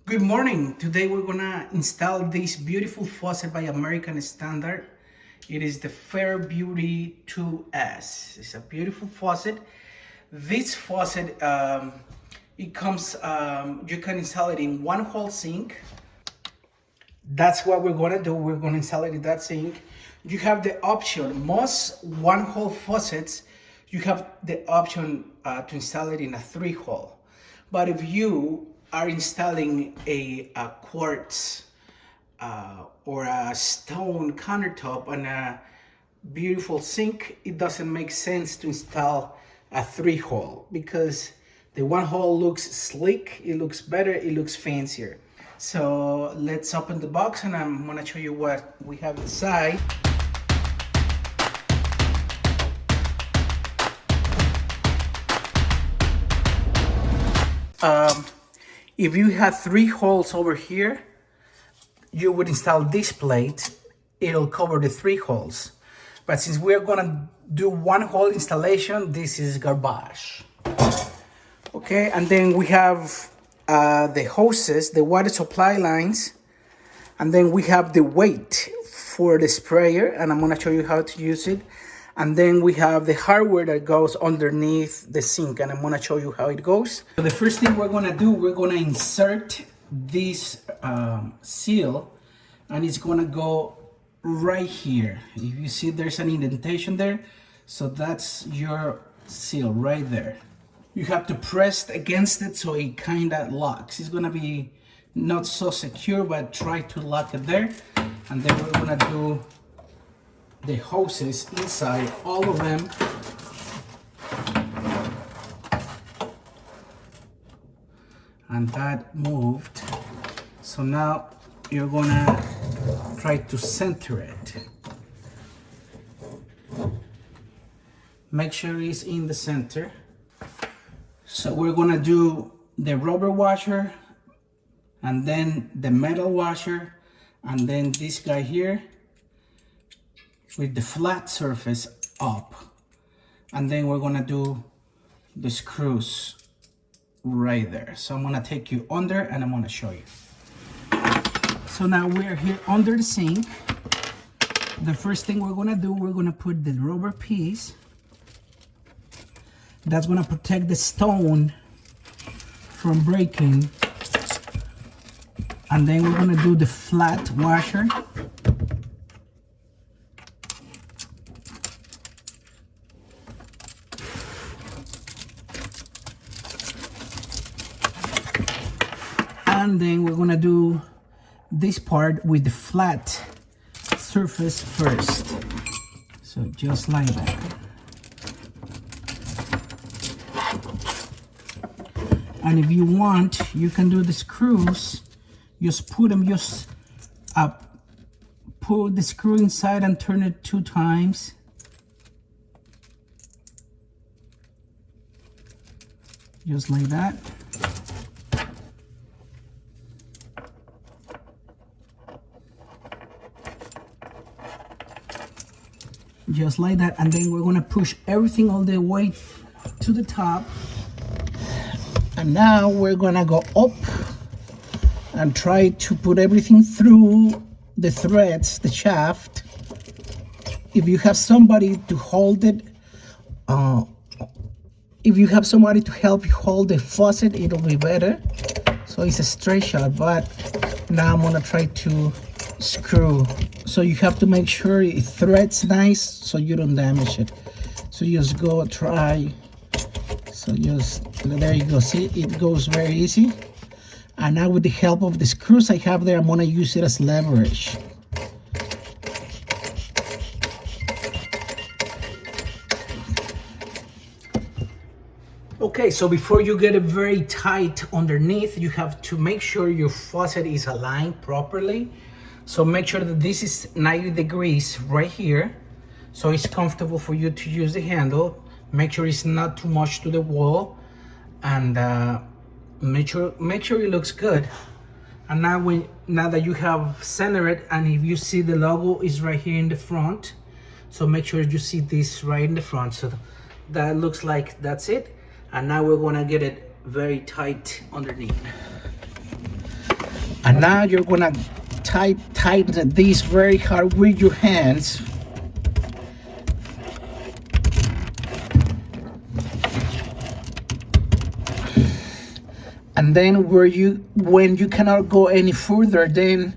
Good morning. Today we're gonna install this beautiful faucet by American Standard. It is the Fairbury 2S. It's a beautiful faucet. This faucet, it comes, you can install it in one whole sink. That's what we're gonna do. We're gonna install it in that sink. You have the option, most one hole faucets, you have the option to install it in a 3-hole. But if you are installing a quartz or a stone countertop on a beautiful sink, it doesn't make sense to install a 3-hole because the 1-hole looks sleek, it looks better, it looks fancier. So let's open the box and I'm gonna show you what we have inside. If you have 3 holes over here, you would install this plate. It'll cover the 3 holes. But since we're gonna do 1-hole installation, this is garbage. Okay, and then we have the hoses, the water supply lines, and then we have the weight for the sprayer, and I'm gonna show you how to use it. And then we have the hardware that goes underneath the sink, and I'm gonna show you how it goes. So the first thing we're gonna do, we're gonna insert this seal, and it's gonna go right here. If you see there's an indentation there, so that's your seal right there. You have to press against it so it kinda locks. It's gonna be not so secure, but try to lock it there. And then we're gonna do the hoses inside, all of them. And that moved. So now you're gonna try to center it. Make sure it's in the center. So we're gonna do the rubber washer, and then the metal washer, and then this guy here with the flat surface up. And then we're gonna do the screws right there. So I'm gonna take you under and I'm gonna show you. So now we're here under the sink. The first thing we're gonna do, we're gonna put the rubber piece. That's gonna protect the stone from breaking. And then we're gonna do the flat washer. And then we're gonna do this part with the flat surface first. So just like that. And if you want, you can do the screws. Just put them up. Put the screw inside and turn it 2 times. Just like that. Just like that, and then we're gonna push everything all the way to the top. And now we're gonna go up and try to put everything through the threads, the shaft. If you have somebody to hold it, if you have somebody to help you hold the faucet, it'll be better. So it's a straight shot, but now I'm gonna try to screw. So you have to make sure it threads nice so you don't damage it. So just go try. So just, there you go, see, it goes very easy. And now with the help of the screws I have there, I'm gonna use it as leverage. Okay, so before you get it very tight underneath, you have to make sure your faucet is aligned properly. So make sure that this is 90 degrees right here, so it's comfortable for you to use the handle. Make sure it's not too much to the wall, and make sure it looks good. And now that you have centered it, and if you see the logo is right here in the front, so make sure you see this right in the front. So that looks like that's it. And now we're gonna get it very tight underneath. And now you're gonna tighten this very hard with your hands. And then when you cannot go any further, then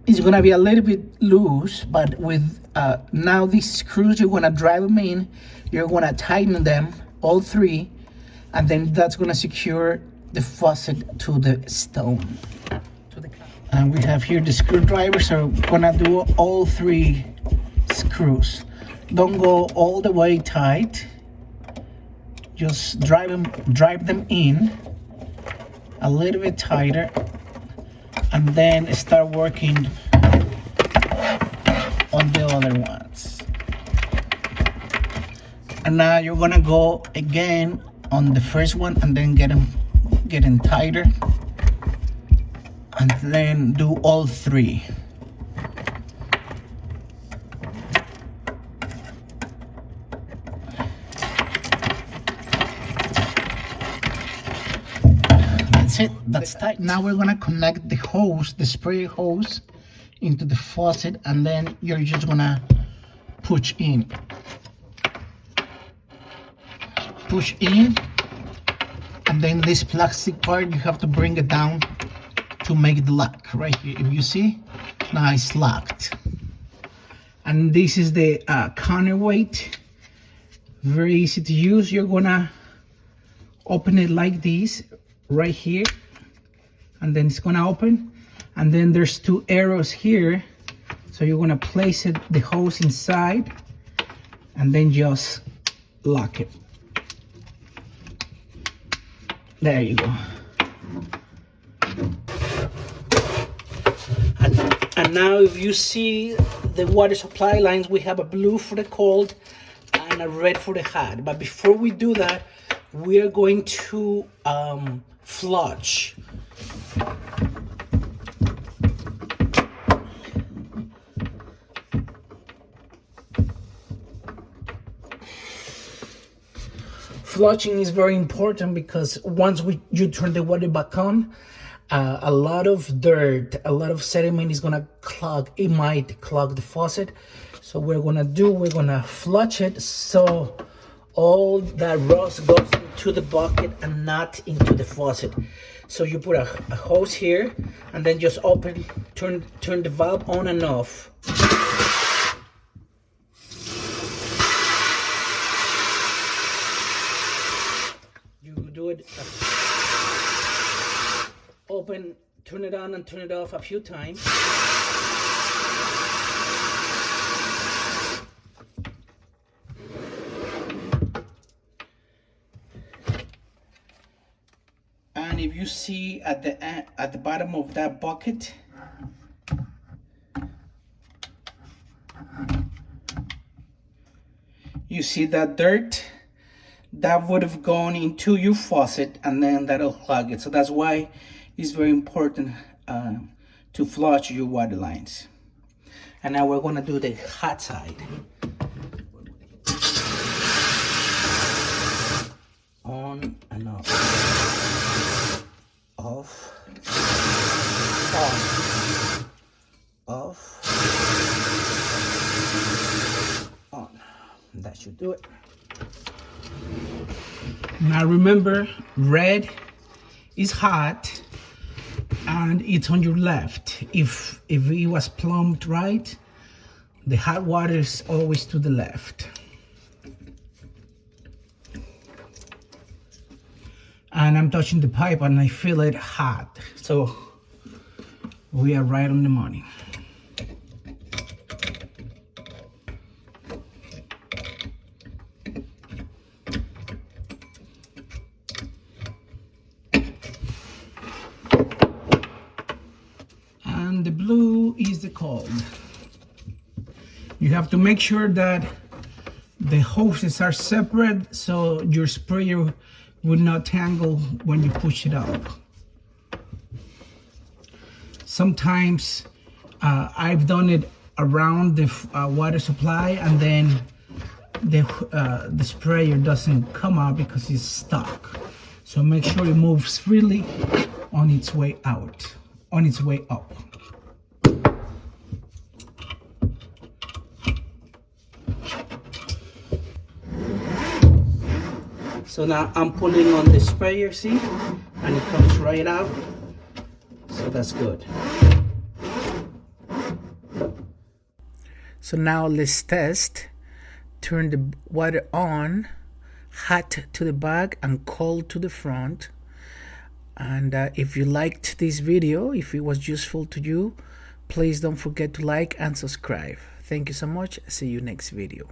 it's gonna be a little bit loose, but with now these screws, you're gonna drive them in, you're gonna tighten them, all three, and then that's gonna secure the faucet to the stone. And we have here the screwdrivers, so we're gonna do all three screws. Don't go all the way tight, just drive them in a little bit tighter, and then start working on the other ones. And now you're gonna go again on the first one, and then getting tighter, and then do all three. That's it, that's tight. Now we're gonna connect the hose, the spray hose, into the faucet, and then you're just gonna push in, and then this plastic part, you have to bring it down to make the lock right here. If you see, now it's locked. And this is the counterweight, very easy to use. You're gonna open it like this right here, and then it's gonna open, and then there's two arrows here, so you're gonna place the hose inside and then just lock it. There you go. And now if you see the water supply lines, we have a blue for the cold and a red for the hot. But before we do that, we are going to flush. Flushing is very important because once you turn the water back on, a lot of dirt, a lot of sediment is gonna clog. It might clog the faucet. So we're gonna flush it so all that rust goes into the bucket and not into the faucet. So you put a hose here, and then just turn the valve on and off. You do it, open, turn it on and turn it off a few times. And if you see at the bottom of that bucket, you see that dirt that would have gone into your faucet, and then that'll clog it. So that's why it's very important to flush your water lines. And now we're gonna do the hot side. On and off. Off. Off. Off. On. That should do it. Now remember, red is hot and it's on your left. If it was plumbed right, the hot water is always to the left. And I'm touching the pipe and I feel it hot. So we are right on the money. And the blue is the cold. You have to make sure that the hoses are separate so your sprayer would not tangle when you push it up. Sometimes I've done it around the water supply, and then the sprayer doesn't come out because it's stuck. So make sure it moves freely on its way out, on its way up. So now I'm pulling on the sprayer, see, and it comes right out. So that's good. So now let's test. Turn the water on, hot to the back and cold to the front. And if you liked this video, if it was useful to you, please don't forget to like and subscribe. Thank you so much. See you next video.